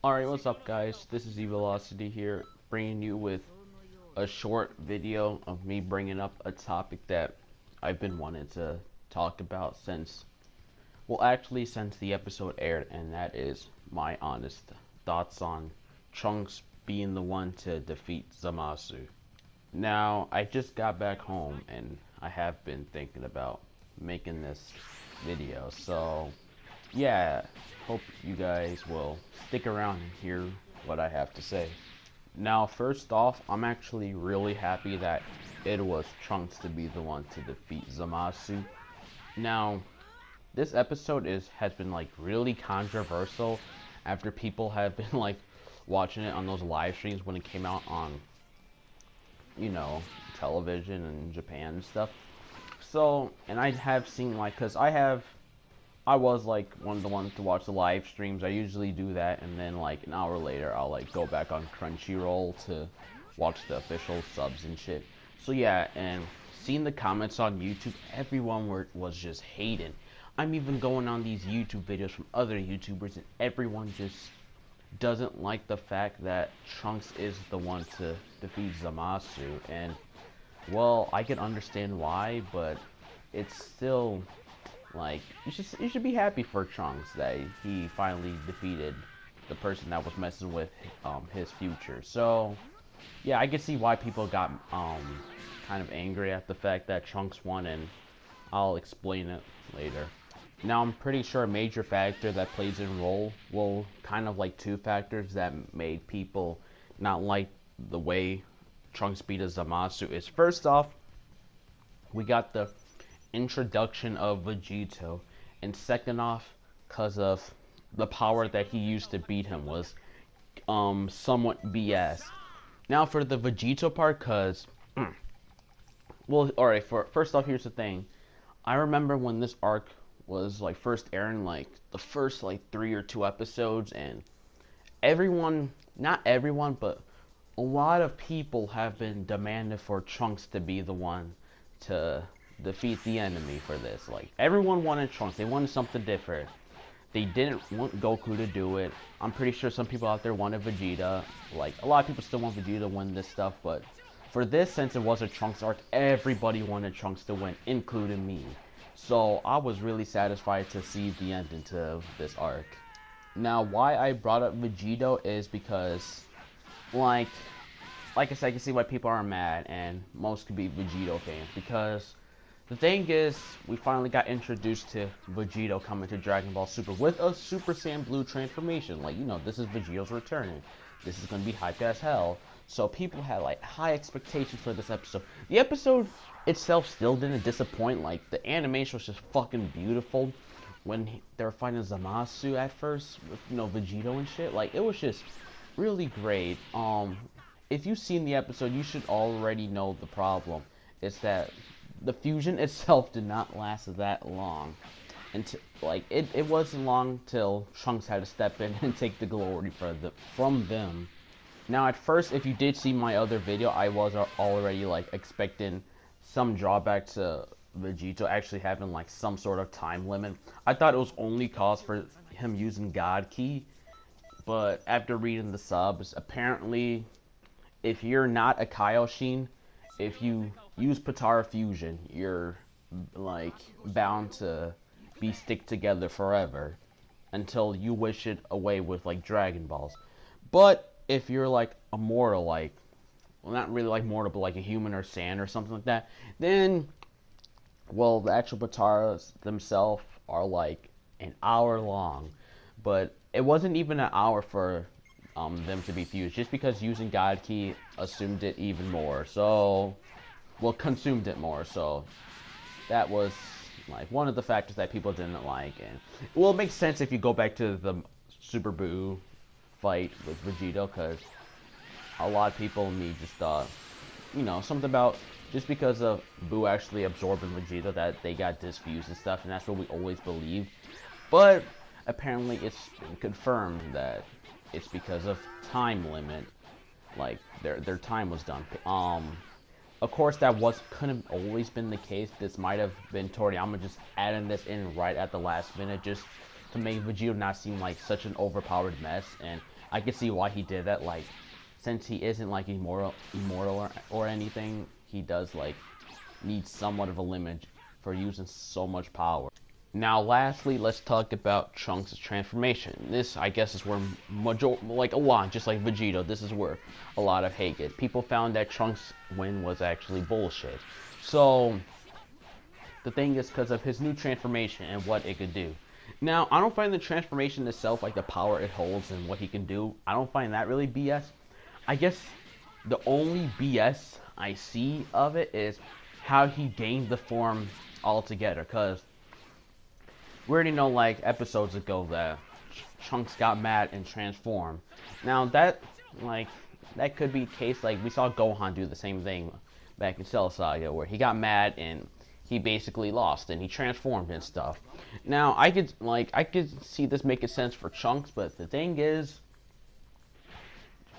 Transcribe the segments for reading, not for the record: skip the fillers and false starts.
Alright, what's up guys? This is Velocity here, bringing you with a short video of me bringing up a topic that I've been wanting to talk about since the episode aired, and that is my honest thoughts on Trunks being the one to defeat Zamasu. Now, I just got back home and I have been thinking about making this video, so yeah, hope you guys will stick around and hear what I have to say. Now, first off, I'm actually really happy that it was Trunks to be the one to defeat Zamasu. Now, this episode has been like really controversial after people have been like watching it on those live streams when it came out on, you know, television in Japan and stuff. So, and I have seen like, cause I was like one of the ones to watch the live streams. I usually do that, and then like an hour later, I'll like go back on Crunchyroll to watch the official subs and shit. So yeah, and seeing the comments on YouTube, was just hating. I'm even going on these YouTube videos from other YouTubers, and everyone just doesn't like the fact that Trunks is the one to defeat Zamasu. And well, I can understand why, but it's still like, you should be happy for Trunks that he finally defeated the person that was messing with his future. So yeah, I can see why people got kind of angry at the fact that Trunks won, and I'll explain it later. Now, I'm pretty sure a major factor that plays in role, well, kind of like two factors that made people not like the way Trunks beat a Zamasu is, first off, we got the introduction of Vegeta, and second off, because of the power that he used to beat him was somewhat BS. Now for the Vegeta part, cause well, alright, for first off, here's the thing. I remember when this arc was like first airing, like the first like 3 or 2 episodes, and everyone, not everyone, but a lot of people have been demanding for Trunks to be the one to defeat the enemy for this. Like, everyone wanted Trunks. They wanted something different. They didn't want Goku to do it. I'm pretty sure some people out there wanted Vegeta. Like, a lot of people still want Vegeta to win this stuff, but for this, since it was a Trunks arc, everybody wanted Trunks to win, including me. So I was really satisfied to see the ending to this arc. Now, why I brought up Vegeta is because, like I said, I can see why people are mad, and most could be Vegeta fans, because the thing is, we finally got introduced to Vegeta coming to Dragon Ball Super with a Super Saiyan Blue transformation. Like, you know, this is Vegeta's return. This is going to be hype as hell. So people had, like, high expectations for this episode. The episode itself still didn't disappoint. Like, the animation was just fucking beautiful when they were fighting Zamasu at first with, you know, Vegeta and shit. Like, it was just really great. If you've seen the episode, you should already know the problem. It's that the fusion itself did not last that long. And like, it wasn't long till Trunks had to step in and take the glory from them. Now, at first, if you did see my other video, I was already like expecting some drawback to Vegeta actually having like some sort of time limit. I thought it was only caused for him using God Ki, but after reading the subs, apparently, if you're not a Kaioshin, if you use Potara Fusion, you're like bound to be stick together forever until you wish it away with like Dragon Balls. But if you're like a mortal, like, well, not really like mortal, but like a human or Saiyan or something like that, then, well, the actual Potaras themselves are like an hour long. But it wasn't even an hour for them to be fused, just because using God Ki assumed it even more. So, well, consumed it more. So that was like one of the factors that people didn't like. And well, it makes sense if you go back to the Super Buu fight with Vegeta, because a lot of people in me just thought, you know, something about just because of Buu actually absorbing Vegeta that they got disfused and stuff, and that's what we always believed. But apparently it's been confirmed that it's because of time limit. Like, their time was done. Of course, that couldn't have always been the case. This might have been Toriyama just adding this in right at the last minute, just to make Vegeta not seem like such an overpowered mess, and I can see why he did that. Like, since he isn't like immortal or anything, he does like need somewhat of a limit for using so much power. Now, lastly, let's talk about Trunks' transformation. This, I guess, is where like a lot, just like Vegeta, this is where a lot of hate gets. People found that Trunks' win was actually bullshit. So, the thing is because of his new transformation and what it could do. Now, I don't find the transformation itself, like the power it holds and what he can do, I don't find that really BS. I guess the only BS I see of it is how he gained the form altogether, because we already know, like, episodes ago that Trunks got mad and transformed. Now, that could be the case. Like, we saw Gohan do the same thing back in Cell Saga, where he got mad and he basically lost and he transformed and stuff. Now, I could see this making sense for Trunks, but the thing is,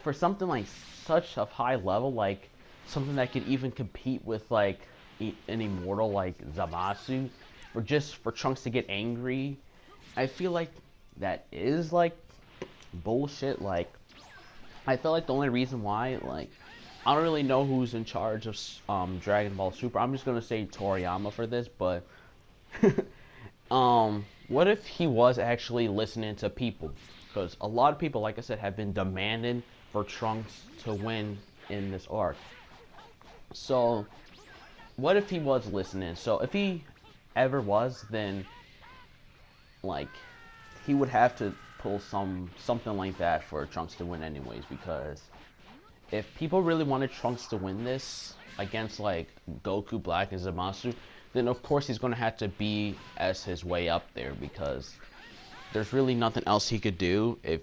for something like such a high level, like something that could even compete with like an immortal like Zamasu, for Trunks to get angry, I feel like that is like bullshit. Like, I feel like the only reason why, like, I don't really know who's in charge of Dragon Ball Super. I'm just gonna say Toriyama for this, but what if he was actually listening to people? Because a lot of people, like I said, have been demanding for Trunks to win in this arc. So, what if he was listening? So, if he ever was, then like he would have to pull something like that for Trunks to win anyways, because if people really wanted Trunks to win this against like Goku, Black, and Zamasu, then of course he's going to have to BS his way up there, because there's really nothing else he could do if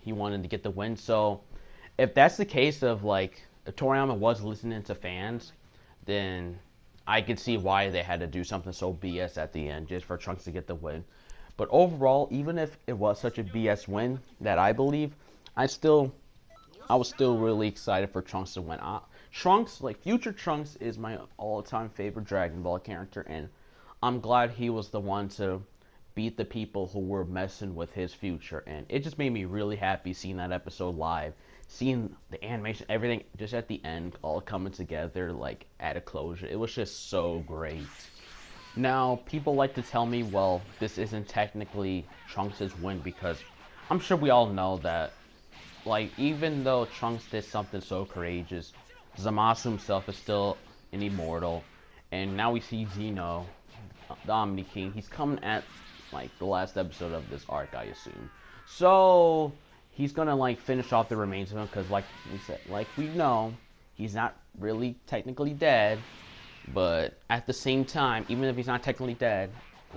he wanted to get the win. So if that's the case, of like if Toriyama was listening to fans, then I could see why they had to do something so BS at the end just for Trunks to get the win. But overall, even if it was such a BS win that I believe, I was still really excited for Trunks to win. Trunks, like future Trunks, is my all-time favorite Dragon Ball character, and I'm glad he was the one to beat the people who were messing with his future. And it just made me really happy seeing that episode live, seeing the animation, everything just at the end all coming together like at a closure. It was just so great. Now, people like to tell me, well, this isn't technically Trunks' win, because I'm sure we all know that, like, even though Trunks did something so courageous, Zamasu himself is still an immortal, and now we see Zeno, the Omni King. He's coming at like the last episode of this arc, I assume. So he's gonna like finish off the remains of him, because like we said, like we know, he's not really technically dead. But at the same time, even if he's not technically dead,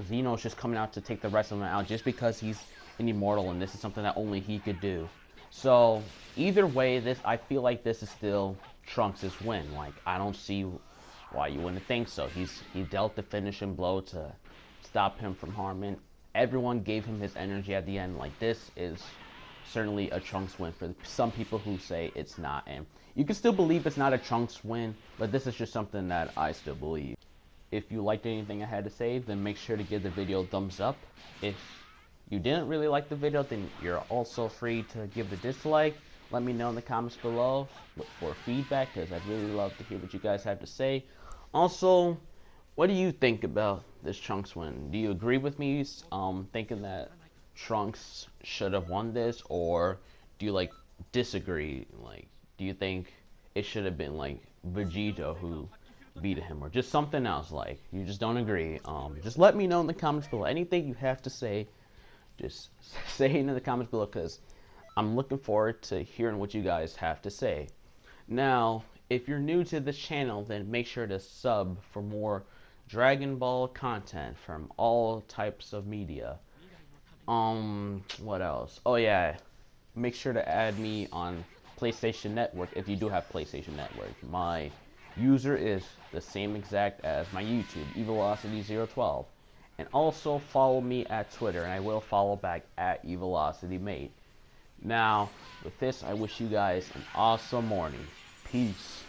Zeno's just coming out to take the rest of them out, just because he's an immortal and this is something that only he could do. So either way, I feel like this is still Trunks' win. Like, I don't see why you wouldn't think so. He dealt the finishing blow to stop him from harming. Everyone gave him his energy at the end. Like, this is certainly a Trunks win for some people who say it's not. And you can still believe it's not a Trunks win, but this is just something that I still believe. If you liked anything I had to say, then make sure to give the video a thumbs up. If you didn't really like the video, then you're also free to give the dislike. Let me know in the comments below for feedback, because I'd really love to hear what you guys have to say. Also, what do you think about this Trunks win? Do you agree with me thinking that Trunks should have won this, or do you like disagree? Like, do you think it should have been like Vegeta who beat him, or just something else? Like, you just don't agree? Just let me know in the comments below. Anything you have to say, just say it in the comments below, because I'm looking forward to hearing what you guys have to say. Now, if you're new to this channel, then make sure to sub for more Dragon Ball content from all types of media. What else? Oh yeah, make sure to add me on PlayStation Network if you do have PlayStation Network. My user is the same exact as my YouTube, evilocity012. And also follow me at Twitter, and I will follow back at evilocitymate. Now, with this, I wish you guys an awesome morning. Peace.